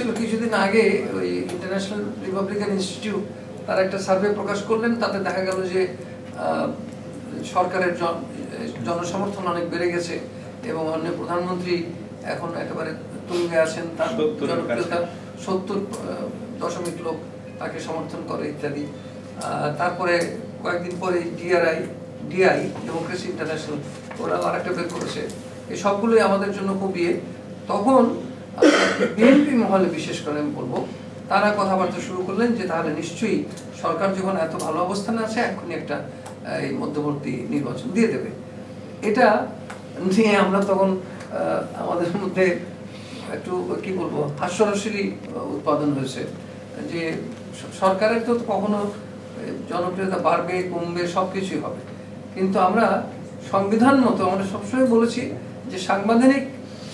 হয়েছিল কিছুদিন আগে ওই ইন্টারন্যাশনাল রিপাবলিকান ইনস্টিটিউট তারা একটা সার্ভে প্রকাশ করলেন, তাতে দেখা গেল যে সরকারের জনসমর্থন অনেক বেড়ে গেছে এবং মাননীয় প্রধানমন্ত্রী এখন একেবারে তুঙ্গে আছেন, তার জনপ্রিয়তা 70 লোক তাকে সমর্থন করে ইত্যাদি। তারপরে কয়েকদিন পরে ডিআই ডেমোক্রেসি ইন্টারন্যাশনাল ওরাও আরেকটা বের করেছে। এই সবগুলোই আমাদের জন্য খুব তখন বিএনপি মহলে বিশেষ করে আমি বলবো, তারা কথাবার্তা শুরু করলেন যে তাহলে নিশ্চয়ই সরকার যখন এত ভালো অবস্থানে আছে এখনই একটা এই মধ্যবর্তী নির্বাচন দিয়ে দেবে। এটা নিয়ে আমরা তখন আমাদের মধ্যে একটু কি বলবো হাস্যরসেরই উৎপাদন হয়েছে যে সরকারের তো কখনো জনপ্রিয়তা বাড়বে কমবে সবকিছুই হবে, কিন্তু আমরা সংবিধান মতো আমরা সবসময় বলেছি যে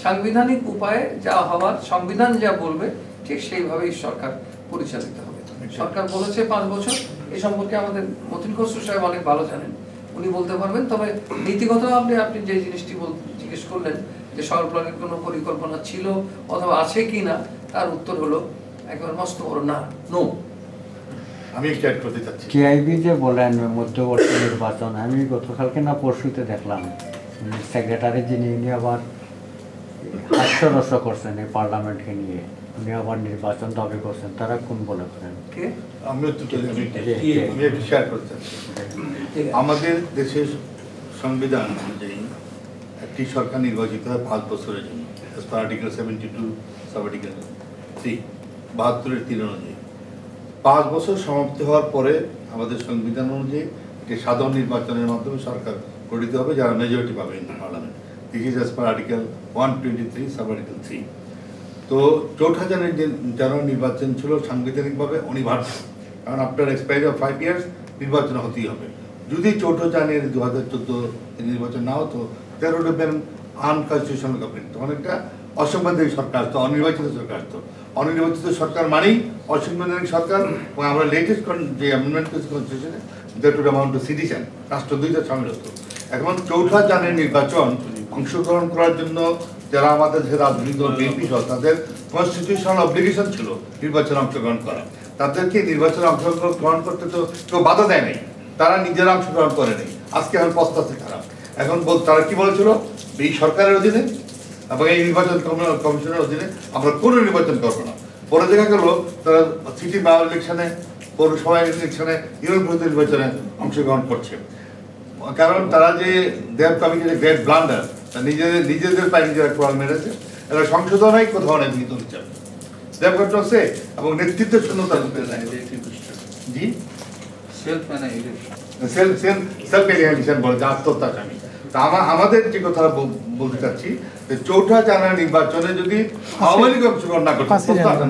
সাংবিধানিক উপায়ে যা হওয়ার সংবিধান যা বলবে ঠিক সেইভাবেই সরকার পরিচালিত হবে। সরকার বলেছে 5 বছর, এই সম্পর্কে আমাদের মতিন খসরু সাহেব অনেক ভালো জানেন, উনি বলতে পারবেন। তবে নীতিগত আপনি যে জিনিসটি জিজ্ঞেস করলেন যে সরকারের কোনো পরিকল্পনা ছিল অথবা আছে কি না, তার উত্তর হলো একবার মস্ত বড় না, নো। আমি একটু অ্যাড করতে চাচ্ছি, টিআইবি যে বলেন মধ্যবর্তী নির্বাচন, আমি গতকালকে না পরশুতে দেখলাম সেক্রেটারি যিনি উনি আবার হাস্যরস করছেন এই পার্লামেন্টকে নিয়ে, উনি আবার নির্বাচন দাবি করছেন। তারা কোন বলে করেন? আমি একটু শেয়ার করতে চাচ্ছি। আমাদের দেশের সংবিধান অনুযায়ী একটি সরকার নির্বাচিত হয় 5 বছরের জন্য, আর্টিকেল 72 সাব আর্টিকেল 3 72-3 অনুযায়ী। 5 বছর সমাপ্তি হওয়ার পরে আমাদের সংবিধান অনুযায়ী একটি সাধারণ নির্বাচনের মাধ্যমে সরকার গঠিত হবে, যারা মেজরিটি পাবে in parliament. This is as per article 123 sub article 3। তো চৌঠা জানুয়ারি নির্বাচন ছিল সাংবিধানিকভাবে অনিবার্য, কারণ আফটার এক্সপায়ারি অফ 5 ইয়ার্স নির্বাচন হতেই হবে। যদি 4 জানুয়ারি 2014 নির্বাচন না হতো, that would have been unconstitutional government, তখন একটা অসাংবিধানিক সরকার আসতো, অনির্বাচিত সরকার আসতো। অনির্বাচিত সরকার মানেই অসাংবিধানিক সরকার। এবং আমরা লেটেস্ট যে অ্যামেন্ডমেন্ট করেছি কনস্টিটিউশনে, that would amount to citizen, রাষ্ট্র 2টা সামিল হতো। এখন 4 জানুয়ারি নির্বাচন অংশগ্রহণ করার জন্য যারা আমাদের যে রাজনৈতিক দল বিএনপি সহ তাদের কনস্টিটিউশনাল অব্লিগেশন ছিল নির্বাচনে অংশগ্রহণ করা, তাদেরকে নির্বাচনে অংশগ্রহণ করতে তো কেউ বাধা দেয় নাই, তারা নিজেরা অংশগ্রহণ করে নেই। আজকে এখন পস্তাচ্ছে খারাপ। এখন তারা কি বলেছিল, এই সরকারের অধীনে এবং এই নির্বাচন কমিশনের অধীনে আমরা কোনো নির্বাচন করবো না। পরে দেখা গেল তারা সিটি মেয়র ইলেকশনে, পৌরসভা ইলেকশনে, ইউনিয়ন পরিষদ নির্বাচনে অংশগ্রহণ করছে। কারণ তারা যে দেব কমিটির গ্রেট ব্লান্ডার, নিজেদের পায়ে নিজেরা কোরআন মেরেছে, এরা সংশোধন হয় কোথাও অনেক নিত হচ্ছে দেবঘট আছে এবং নেতৃত্বের শূন্যতা জি সেলফ এলিয়েনেশন বলে, যে আত্মহত্যাকামী। তা আমাদের যে কথা বলতে চাচ্ছি যে 4 জানুয়ারি নির্বাচনে যদি আওয়ামী লীগ অংশগ্রহণ না করতো,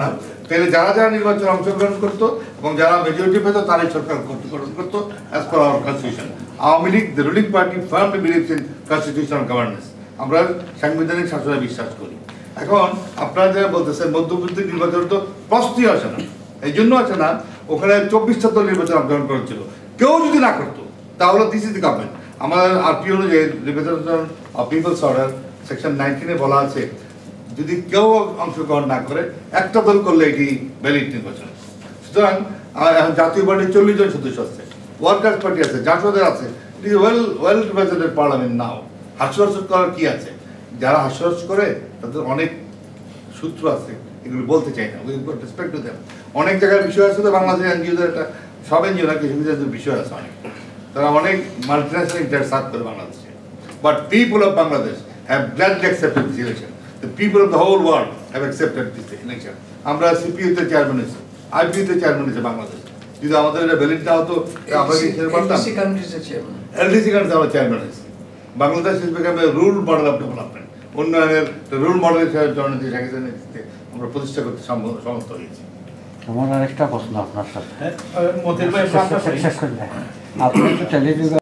না তাহলে যারা যারা নির্বাচনে অংশগ্রহণ করতো এবং যারা মেজরিটি পেত তারাই সরকার গঠন করতো as per hour constitution. Awami League, the ruling party, firmly believes in constitutional governance. আমরা সাংবিধানিক শাসনে বিশ্বাস করি। এখন আপনারা যারা বলতেছেন মধ্যবর্তী নির্বাচন তো প্রশ্নই আসে না, এই জন্য আসে না, ওখানে 24টা দল নির্বাচন অংশগ্রহণ করেছিল। কেউ যদি না করতো তাহলে দিস ইজ দি গভর্নমেন্ট। আমাদের আরপি অনুযায়ী representation of peoples order section 19 বলা আছে, যদি কেউ অংশগ্রহণ না করে একটা দল করলে এটি ভ্যালিড নির্বাচন। সুতরাং জাতীয় পার্টির 40 জন সদস্য আছে, ওয়ার্কার্স পার্টি আছে, জাসদের আছে, it is well represented parliament now. হাস্যরস করার কি আছে? যারা হাস্যরস করে তাদের অনেক সূত্র আছে, এগুলো বলতে চাই না, we got respect to them. অনেক জায়গায় বিষয় আছে, তো বাংলাদেশের এনজিওদের একটা সব এনজিও না, কিছু কিছু বিষয় আছে অনেক, তারা অনেক মাল্টিন্যাশনাল ইন্টারেস্ট সার্ভ করে বাংলাদেশে। But people of Bangladesh have gladly accepted this election. The people of the whole world have accepted this election. আমরা সিপিইউতে চেয়ারম্যান হয়েছি, আইপিইতে চেয়ারম্যান হয়েছে বাংলাদেশ। যদি আমাদের এটা ভ্যালিড না হতো আমরা কি ছেড়ে পারতাম? এলডিসি কান্ট্রিজে আমরা চেয়ারম্যান হয়েছি। Bangladesh is become a rule model of development, উন্নয়নের রুল মডেল জননীতি নেতৃত্বে আমরা প্রতিষ্ঠা করতে সমর্থ হয়েছি। আমার আরেকটা প্রশ্ন আপনার সাথে, আপনি তো টেলিভিশন